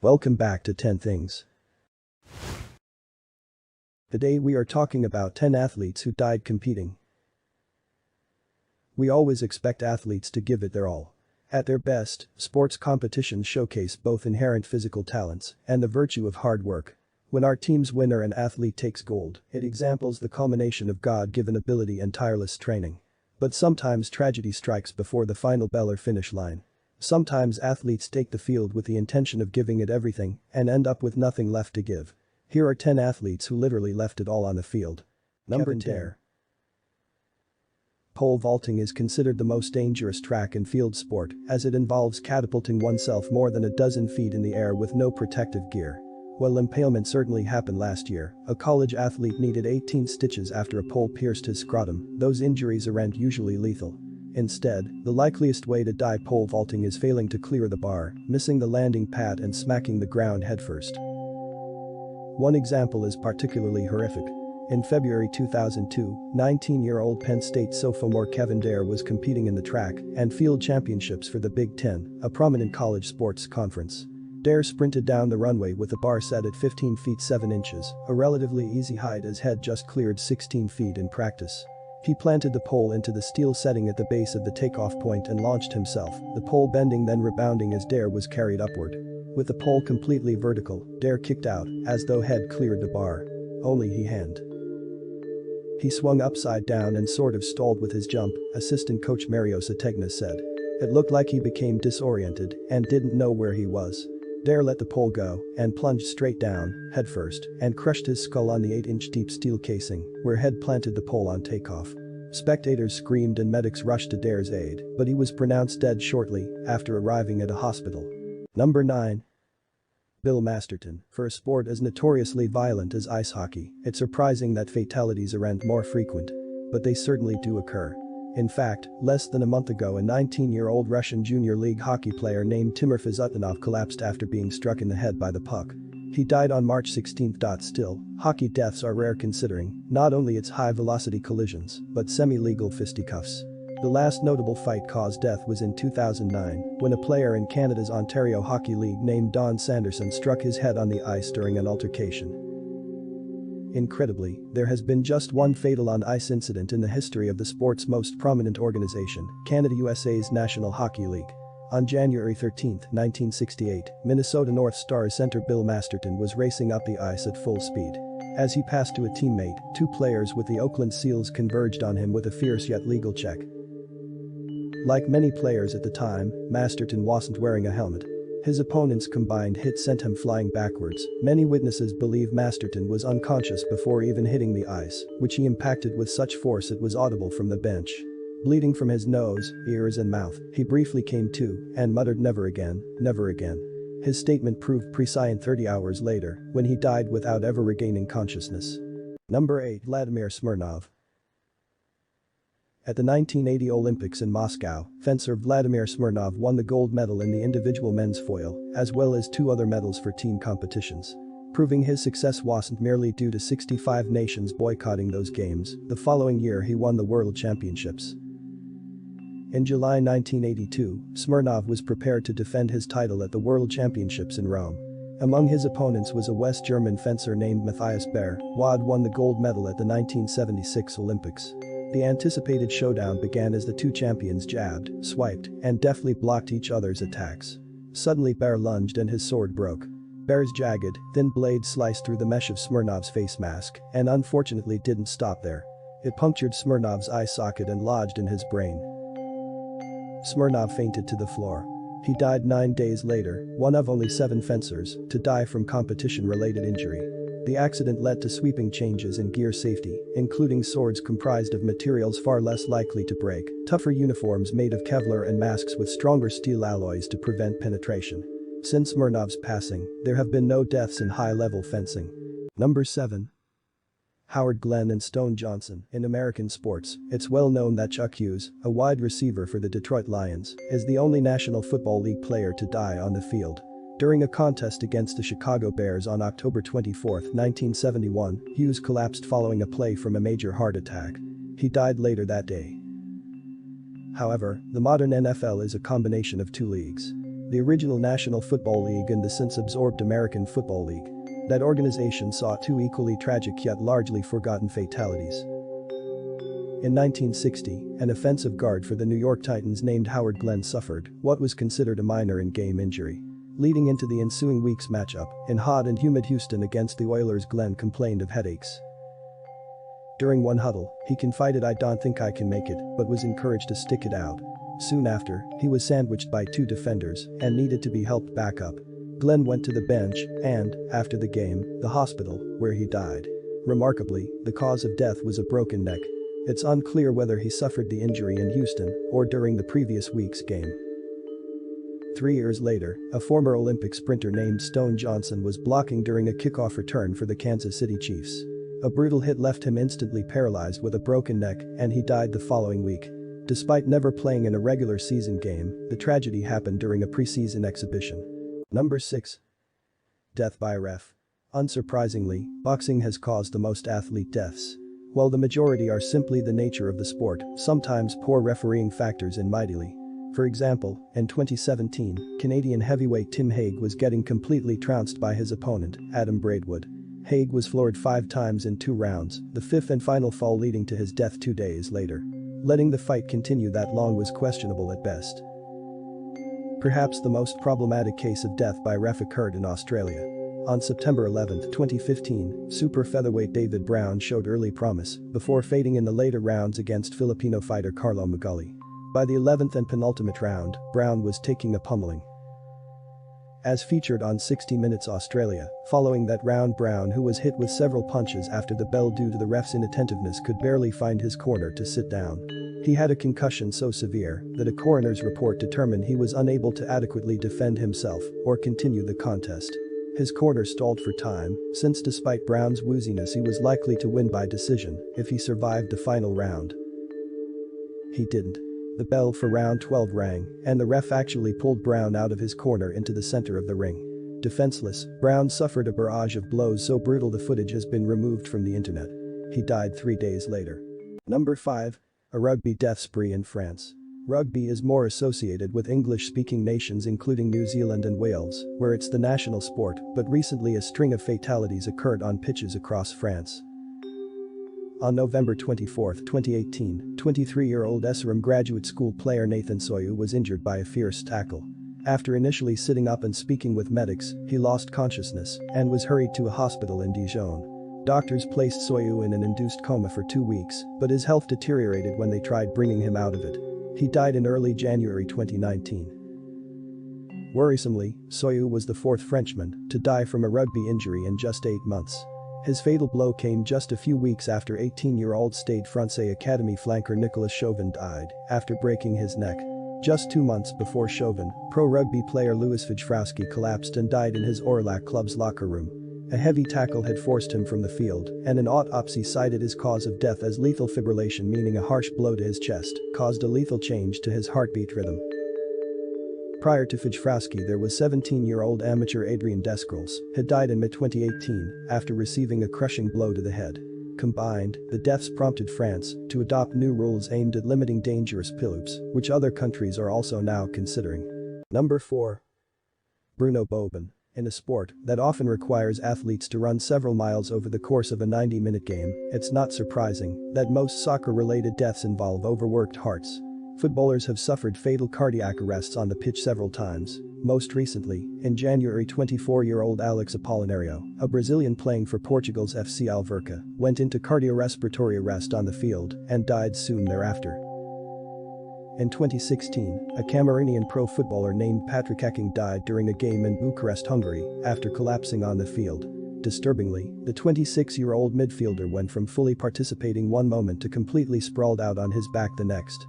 Welcome back to 10 Things. Today we are talking about 10 athletes who died competing. We always expect athletes to give it their all. At their best, sports competitions showcase both inherent physical talents and the virtue of hard work. When our team's winner and athlete takes gold, it exemplifies the culmination of God-given ability and tireless training. But sometimes tragedy strikes before the final bell or finish line. Sometimes athletes take the field with the intention of giving it everything and end up with nothing left to give. Here are 10 athletes who literally left it all on the field. Number 10. Pole vaulting is considered the most dangerous track and field sport as it involves catapulting oneself more than a dozen feet in the air with no protective gear. While impalement certainly happened last year, a college athlete needed 18 stitches after a pole pierced his scrotum. Those injuries aren't usually lethal. Instead, the likeliest way to die pole vaulting is failing to clear the bar, missing the landing pad and smacking the ground headfirst. One example is particularly horrific. In February 2002, 19-year-old Penn State sophomore Kevin Dare was competing in the track and field championships for the Big Ten, a prominent college sports conference. Dare sprinted down the runway with a bar set at 15 feet 7 inches, a relatively easy height as head just cleared 16 feet in practice. He planted the pole into the steel setting at the base of the takeoff point and launched himself, the pole bending then rebounding as Dare was carried upward. With the pole completely vertical, Dare kicked out, as though head cleared the bar. Only he hadn't. He swung upside down and sort of stalled with his jump, assistant coach Mario Sategna said. It looked like he became disoriented and didn't know where he was. Dare let the pole go and plunged straight down, headfirst, and crushed his skull on the 8-inch deep steel casing, where head planted the pole on takeoff. Spectators screamed and medics rushed to Dare's aid, but he was pronounced dead shortly after arriving at a hospital. Number 9. Bill Masterton. For a sport as notoriously violent as ice hockey, it's surprising that fatalities aren't more frequent. But they certainly do occur. In fact, less than a month ago a 19-year-old Russian junior league hockey player named Timofey Zhutanov collapsed after being struck in the head by the puck. He died on March 16. Still, hockey deaths are rare considering not only its high-velocity collisions, but semi-legal fisticuffs. The last notable fight-caused death was in 2009, when a player in Canada's Ontario Hockey League named Don Sanderson struck his head on the ice during an altercation. Incredibly, there has been just one fatal on-ice incident in the history of the sport's most prominent organization, Canada-USA's National Hockey League. On January 13, 1968, Minnesota North Stars center Bill Masterton was racing up the ice at full speed. As he passed to a teammate, two players with the Oakland Seals converged on him with a fierce yet legal check. Like many players at the time, Masterton wasn't wearing a helmet. His opponent's combined hit sent him flying backwards. Many witnesses believe Masterton was unconscious before even hitting the ice, which he impacted with such force it was audible from the bench. Bleeding from his nose, ears and mouth, he briefly came to and muttered never again, never again. His statement proved prescient 30 hours later when he died without ever regaining consciousness. Number 8. Vladimir Smirnov. At the 1980 Olympics in Moscow, fencer Vladimir Smirnov won the gold medal in the individual men's foil, as well as 2 other medals for team competitions. Proving his success wasn't merely due to 65 nations boycotting those games, the following year he won the World Championships. In July 1982, Smirnov was prepared to defend his title at the World Championships in Rome. Among his opponents was a West German fencer named Matthias Baer. Wad won the gold medal at the 1976 Olympics. The anticipated showdown began as the two champions jabbed, swiped, and deftly blocked each other's attacks. Suddenly Baer lunged and his sword broke. Baer's jagged, thin blade sliced through the mesh of Smirnov's face mask and unfortunately didn't stop there. It punctured Smirnov's eye socket and lodged in his brain. Smirnov fainted to the floor. He died 9 days later, one of only 7 fencers to die from competition-related injury. The accident led to sweeping changes in gear safety, including swords comprised of materials far less likely to break, tougher uniforms made of Kevlar and masks with stronger steel alloys to prevent penetration. Since Smirnov's passing, there have been no deaths in high-level fencing. Number 7. Howard Glenn and Stone Johnson. In American sports, it's well known that Chuck Hughes, a wide receiver for the Detroit Lions, is the only National Football League player to die on the field. During a contest against the Chicago Bears on October 24, 1971, Hughes collapsed following a play from a major heart attack. He died later that day. However, the modern NFL is a combination of 2 leagues. the original National Football League and the since-absorbed American Football League. That organization saw two equally tragic yet largely forgotten fatalities. In 1960, an offensive guard for the New York Titans named Howard Glenn suffered what was considered a minor in-game injury. Leading into the ensuing week's matchup, in hot and humid Houston against the Oilers, Glenn complained of headaches. During one huddle, he confided, "I don't think I can make it," but was encouraged to stick it out. Soon after, he was sandwiched by two defenders and needed to be helped back up. Glenn went to the bench and, after the game, the hospital, where he died. Remarkably, the cause of death was a broken neck. It's unclear whether he suffered the injury in Houston or during the previous week's game. 3 years later, a former Olympic sprinter named Stone Johnson was blocking during a kickoff return for the Kansas City Chiefs. A brutal hit left him instantly paralyzed with a broken neck, and he died the following week. Despite never playing in a regular season game, the tragedy happened during a preseason exhibition. Number 6. Death by ref. Unsurprisingly, boxing has caused the most athlete deaths. While the majority are simply the nature of the sport, sometimes poor refereeing factors in mightily. For example, in 2017, Canadian heavyweight Tim Hague was getting completely trounced by his opponent, Adam Braidwood. Hague was floored 5 times in 2 rounds, the 5th and final fall leading to his death 2 days later. Letting the fight continue that long was questionable at best. Perhaps the most problematic case of death by ref occurred in Australia. On September 11, 2015, super featherweight David Brown showed early promise before fading in the later rounds against Filipino fighter Carlo Magali. By the 11th and penultimate round, Brown was taking a pummeling. As featured on 60 Minutes Australia, following that round, Brown, who was hit with several punches after the bell due to the ref's inattentiveness, could barely find his corner to sit down. He had a concussion so severe that a coroner's report determined he was unable to adequately defend himself or continue the contest. His corner stalled for time, since despite Brown's wooziness he was likely to win by decision if he survived the final round. He didn't. The bell for round 12 rang, and the ref actually pulled Brown out of his corner into the center of the ring. Defenseless, Brown suffered a barrage of blows so brutal the footage has been removed from the internet. He died 3 days later. Number 5. A rugby death spree in France. Rugby is more associated with English-speaking nations including New Zealand and Wales, where it's the national sport, but recently a string of fatalities occurred on pitches across France. On November 24, 2018, 23-year-old SRM graduate school player Nathan Soyou was injured by a fierce tackle. After initially sitting up and speaking with medics, he lost consciousness and was hurried to a hospital in Dijon. Doctors placed Soyou in an induced coma for 2 weeks, but his health deteriorated when they tried bringing him out of it. He died in early January 2019. Worrisomely, Soyou was the 4th Frenchman to die from a rugby injury in just 8 months. His fatal blow came just a few weeks after 18-year-old Stade Francais Academy flanker Nicolas Chauvin died after breaking his neck. Just 2 months before Chauvin, pro rugby player Louis Fijfrowski collapsed and died in his Orlac club's locker room. A heavy tackle had forced him from the field, and an autopsy cited his cause of death as lethal fibrillation, meaning a harsh blow to his chest caused a lethal change to his heartbeat rhythm. Prior to Fijfrowski, there was 17-year-old amateur Adrien Descroles had died in mid-2018 after receiving a crushing blow to the head. Combined, the deaths prompted France to adopt new rules aimed at limiting dangerous pilloops, which other countries are also now considering. Number 4. Bruno Bobin. In a sport that often requires athletes to run several miles over the course of a 90-minute game, it's not surprising that most soccer-related deaths involve overworked hearts. Footballers have suffered fatal cardiac arrests on the pitch several times. Most recently, in January, 24-year-old Alex Apolinario, a Brazilian playing for Portugal's FC Alverca, went into cardiorespiratory arrest on the field and died soon thereafter. In 2016, a Cameroonian pro footballer named Patrick Ecking died during a game in Bucharest, Hungary, after collapsing on the field. Disturbingly, the 26-year-old midfielder went from fully participating one moment to completely sprawled out on his back the next.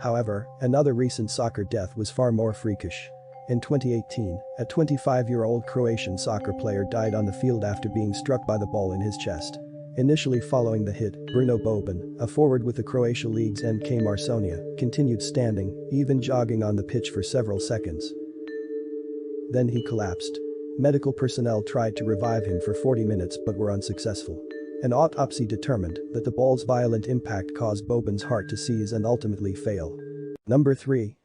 However, another recent soccer death was far more freakish. In 2018, a 25-year-old Croatian soccer player died on the field after being struck by the ball in his chest. Initially following the hit, Bruno Bobin, a forward with the Croatia League's NK Marsonia, continued standing, even jogging on the pitch for several seconds. Then he collapsed. Medical personnel tried to revive him for 40 minutes but were unsuccessful. An autopsy determined that the ball's violent impact caused Bobin's heart to seize and ultimately fail. Number 3.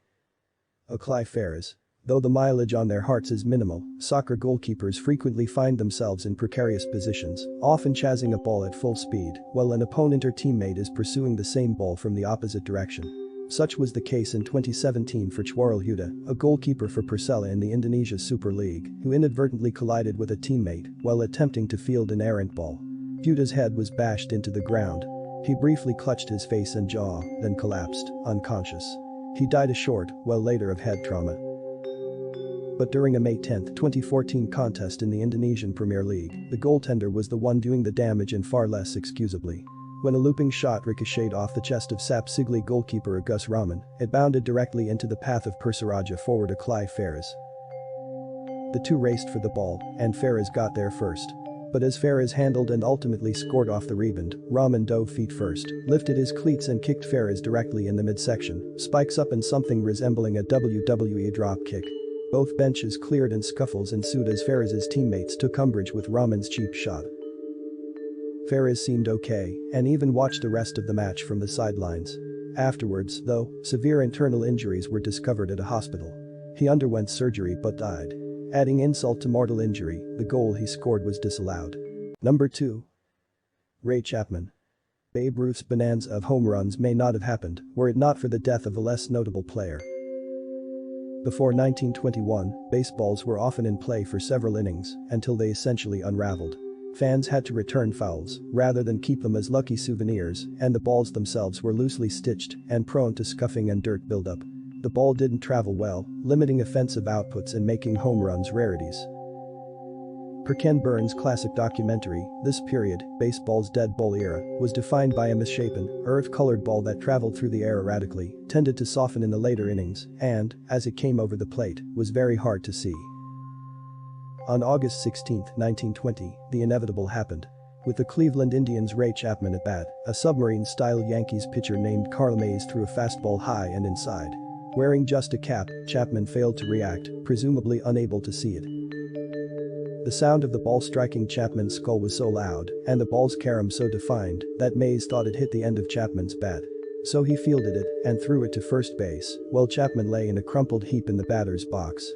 Aclay Ferris. Though the mileage on their hearts is minimal, soccer goalkeepers frequently find themselves in precarious positions, often chasing a ball at full speed, while an opponent or teammate is pursuing the same ball from the opposite direction. Such was the case in 2017 for Chwarel Huda, a goalkeeper for Persela in the Indonesia Super League, who inadvertently collided with a teammate while attempting to field an errant ball. Huda's head was bashed into the ground. He briefly clutched his face and jaw, then collapsed, unconscious. He died a short while later of head trauma. But during a May 10, 2014 contest in the Indonesian Premier League, the goaltender was the one doing the damage and far less excusably. When a looping shot ricocheted off the chest of Sap Sigli goalkeeper Agus Rahman, it bounded directly into the path of Persiraja forward Aclay Ferris. The two raced for the ball, and Ferris got there first. But as Ferris handled and ultimately scored off the rebound, Rahman dove feet first, lifted his cleats and kicked Ferris directly in the midsection, spikes up in something resembling a WWE drop kick. Both benches cleared and scuffles ensued as Ferris's teammates took umbrage with Rahman's cheap shot. Ferris seemed okay and even watched the rest of the match from the sidelines. Afterwards, though, severe internal injuries were discovered at a hospital. He underwent surgery but died. Adding insult to mortal injury, the goal he scored was disallowed. Number 2. Ray Chapman. Babe Ruth's bonanza of home runs may not have happened were it not for the death of a less notable player. Before 1921, baseballs were often in play for several innings until they essentially unraveled. Fans had to return fouls rather than keep them as lucky souvenirs, and the balls themselves were loosely stitched and prone to scuffing and dirt buildup. The ball didn't travel well, limiting offensive outputs and making home runs rarities. Per Ken Burns' classic documentary, this period, baseball's dead ball era, was defined by a misshapen, earth-colored ball that traveled through the air erratically, tended to soften in the later innings, and, as it came over the plate, was very hard to see. On August 16, 1920, the inevitable happened. With the Cleveland Indians' Ray Chapman at bat, a submarine-style Yankees pitcher named Carl Mays threw a fastball high and inside. Wearing just a cap, Chapman failed to react, presumably unable to see it. The sound of the ball striking Chapman's skull was so loud, and the ball's carom so defined, that Mays thought it hit the end of Chapman's bat. So he fielded it and threw it to first base, while Chapman lay in a crumpled heap in the batter's box.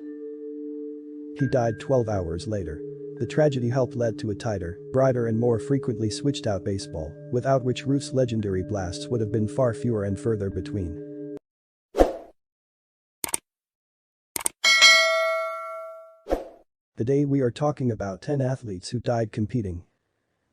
He died 12 hours later. The tragedy helped lead to a tighter, brighter and more frequently switched out baseball, without which Ruth's legendary blasts would have been far fewer and further between. Today we are talking about 10 athletes who died competing.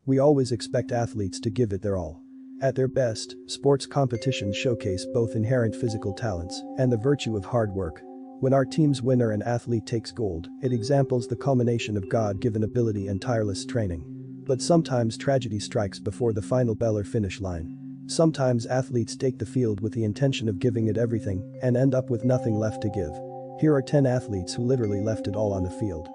We always expect athletes to give it their all. At their best, sports competitions showcase both inherent physical talents and the virtue of hard work. When our team's winner and athlete takes gold, it exemplifies the culmination of God-given ability and tireless training. But sometimes tragedy strikes before the final bell or finish line. Sometimes athletes take the field with the intention of giving it everything and end up with nothing left to give. Here are 10 athletes who literally left it all on the field.